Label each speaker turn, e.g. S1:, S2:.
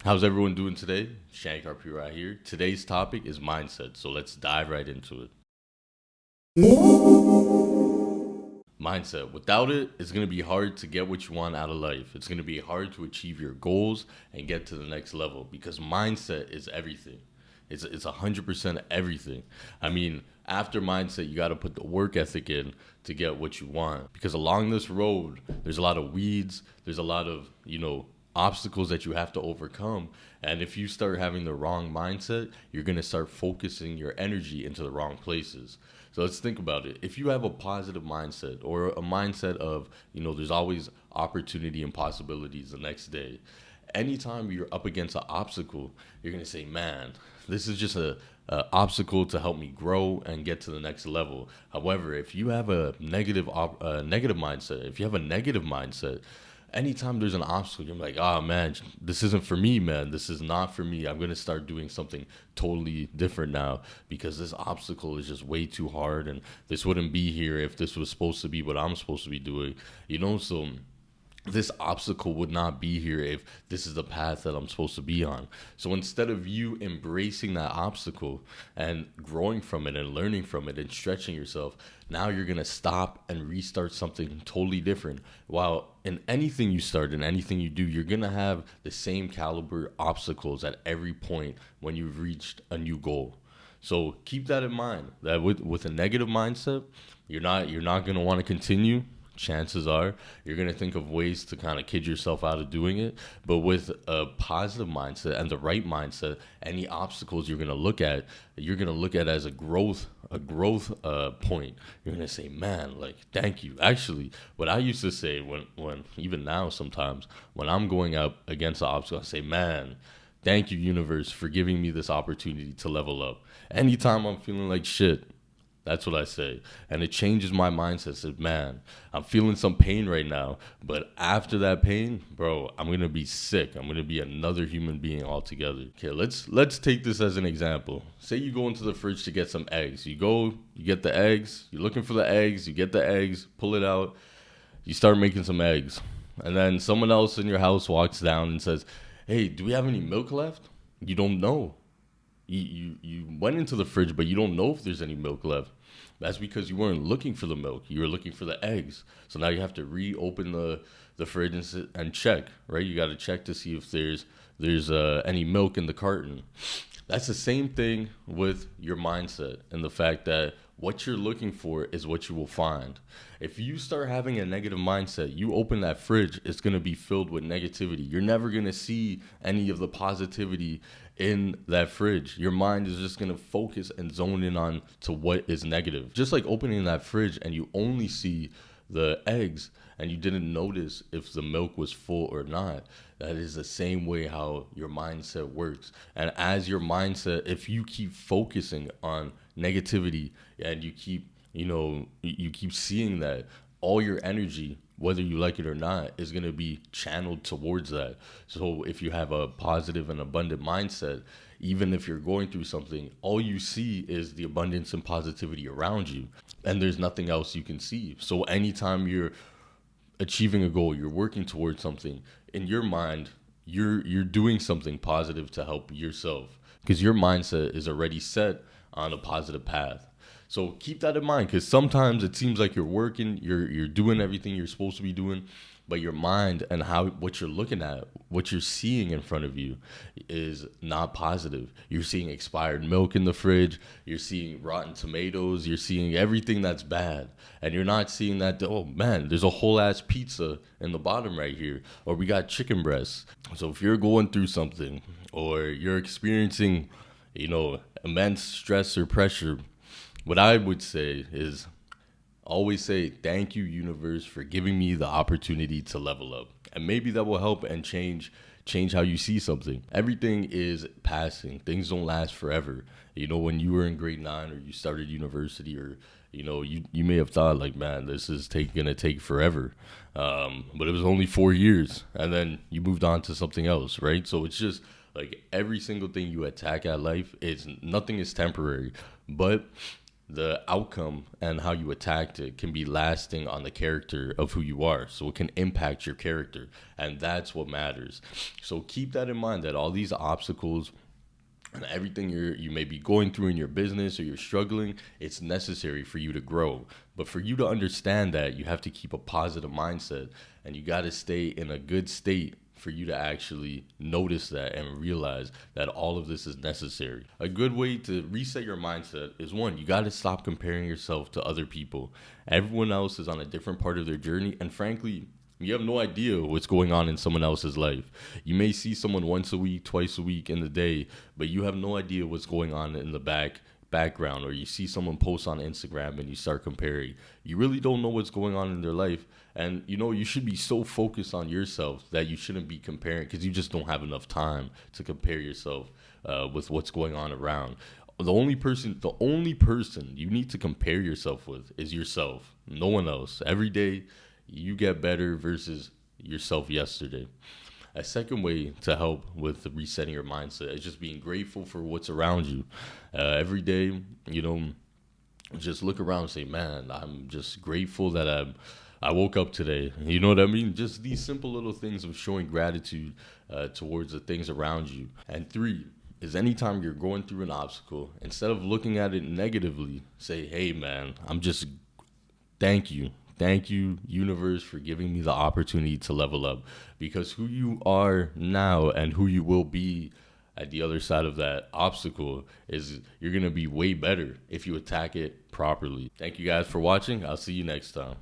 S1: How's everyone doing today? Shankar Puri here. Today's topic is mindset, so let's dive right into it. Mindset. Without it, it's going to be hard to get what you want out of life. It's going to be hard to achieve your goals and get to the next level because mindset is everything. It's 100% everything. I mean, after mindset, you got to put the work ethic in to get what you want. Because along this road, there's a lot of weeds. There's a lot of obstacles that you have to overcome. And if you start having the wrong mindset, you're going to start focusing your energy into the wrong places. So let's think about it. If you have a positive mindset or a mindset of, there's always opportunity and possibilities the next day, anytime you're up against an obstacle, you're going to say, man, this is just a obstacle to help me grow and get to the next level. However, if you have a negative mindset, if you have a negative mindset, anytime there's an obstacle, you're like, oh man, this isn't for me, man. This is not for me. I'm going to start doing something totally different now because this obstacle is just way too hard. And this wouldn't be here if this was supposed to be what I'm supposed to be doing, So this obstacle would not be here if this is the path that I'm supposed to be on. So instead of you embracing that obstacle and growing from it and learning from it and stretching yourself, now you're going to stop and restart something totally different. While in anything you start, in anything you do, you're going to have the same caliber obstacles at every point when you've reached a new goal. So keep that in mind, that with a negative mindset, you're not going to want to continue. Chances are you're going to think of ways to kind of kid yourself out of doing it. But with a positive mindset and the right mindset, any obstacles you're going to look at as a growth point. You're going to say, man, like, thank you. Actually, what I used to say when even now sometimes when I'm going up against the obstacle, I say, man, thank you, universe, for giving me this opportunity to level up. Anytime I'm feeling like shit, that's what I say. And it changes my mindset. It says, man, I'm feeling some pain right now. But after that pain, bro, I'm going to be sick. I'm going to be another human being altogether. Okay, let's take this as an example. Say you go into the fridge to get some eggs. You go, you get the eggs. You're looking for the eggs. You get the eggs, pull it out. You start making some eggs. And then someone else in your house walks down and says, hey, do we have any milk left? You don't know. You went into the fridge, but you don't know if there's any milk left. That's because you weren't looking for the milk. You were looking for the eggs. So now you have to reopen the fridge and check, right? You got to check to see if there's any milk in the carton. That's the same thing with your mindset and the fact that what you're looking for is what you will find. If you start having a negative mindset, you open that fridge, it's going to be filled with negativity. You're never going to see any of the positivity in that fridge. Your mind is just going to focus and zone in on to what is negative. Just like opening that fridge and you only see the eggs and you didn't notice if the milk was full or not. That is the same way how your mindset works. And as your mindset, if you keep focusing on negativity and you keep seeing that, all your energy, whether you like it or not, is going to be channeled towards that. So if you have a positive and abundant mindset, even if you're going through something, all you see is the abundance and positivity around you. And there's nothing else you can see. So anytime you're achieving a goal, you're working towards something, in your mind, you're doing something positive to help yourself because your mindset is already set on a positive path. So keep that in mind because sometimes it seems like you're working, you're doing everything you're supposed to be doing, but your mind and what you're looking at, what you're seeing in front of you is not positive. You're seeing expired milk in the fridge, you're seeing rotten tomatoes, you're seeing everything that's bad. And you're not seeing that, oh man, there's a whole ass pizza in the bottom right here, or we got chicken breasts. So if you're going through something or you're experiencing, immense stress or pressure, what I would say is always say, thank you, universe, for giving me the opportunity to level up. And maybe that will help and change how you see something. Everything is passing. Things don't last forever. When you were in grade 9 or you started university or, you may have thought like, man, this is going to take forever. But it was only 4 years. And then you moved on to something else, right? So it's just like every single thing you attack at life, nothing is temporary. But the outcome and how you attacked it can be lasting on the character of who you are. So it can impact your character. And that's what matters. So keep that in mind, that all these obstacles and everything you may be going through in your business or you're struggling, it's necessary for you to grow. But for you to understand that, you have to keep a positive mindset, and you got to stay in a good state for you to actually notice that and realize that all of this is necessary. A good way to reset your mindset is, one, you got to stop comparing yourself to other people. Everyone else is on a different part of their journey, and frankly, you have no idea what's going on in someone else's life. You may see someone once a week, twice a week in the day, but you have no idea what's going on in the background. Or you see someone post on Instagram and you start comparing. You really don't know what's going on in their life. And you should be so focused on yourself that you shouldn't be comparing, because you just don't have enough time to compare yourself with what's going on around. The only person you need to compare yourself with is yourself. No one else. Every day you get better versus yourself yesterday. A second way to help with resetting your mindset is just being grateful for what's around you. Every day, just look around and say, man, I'm just grateful that I woke up today. You know what I mean? Just these simple little things of showing gratitude towards the things around you. And three is, anytime you're going through an obstacle, instead of looking at it negatively, say, hey, man, thank you. Thank you, universe, for giving me the opportunity to level up, because who you are now and who you will be at the other side of that obstacle is, you're going to be way better if you attack it properly. Thank you guys for watching. I'll see you next time.